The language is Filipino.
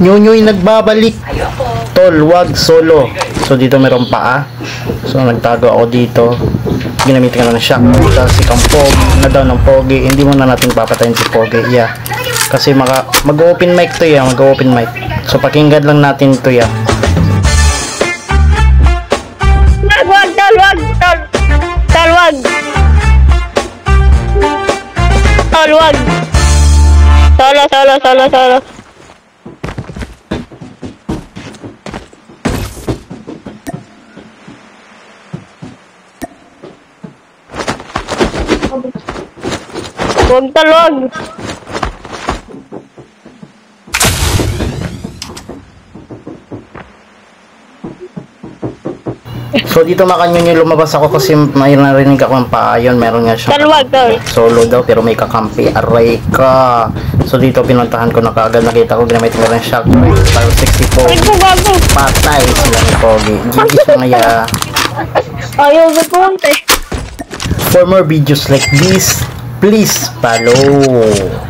Nyunyoy nagbabalik. Tol, wag solo. So dito meron paa. So nagtago ako dito. Ginamit ka na ng shock. Kasi kang Pogi na daw ng Pogi. Hindi mo na natin papatayin si Pogi. Yeah. Kasi mag-open mic to ya. Mag-open mic. So pakinggan lang natin to ya. Wag, tol, wag, tol. Tol, wag. Tol, wag. Solo. Wag, tol, wag. So dito makanyun yung lumabas ako kasi may narinig ako ng paayon. Meron nga siyang Tol, wag, tol. solo daw pero may kakampi. Aray ka. So dito pinuntahan ko na kaagad. Nakita ko ginamit ko ng shock. Style 64. Ay, bago. Patay sila ni Pogi. GG siya ngaya. Ayaw ba po, For more videos like this, please follow.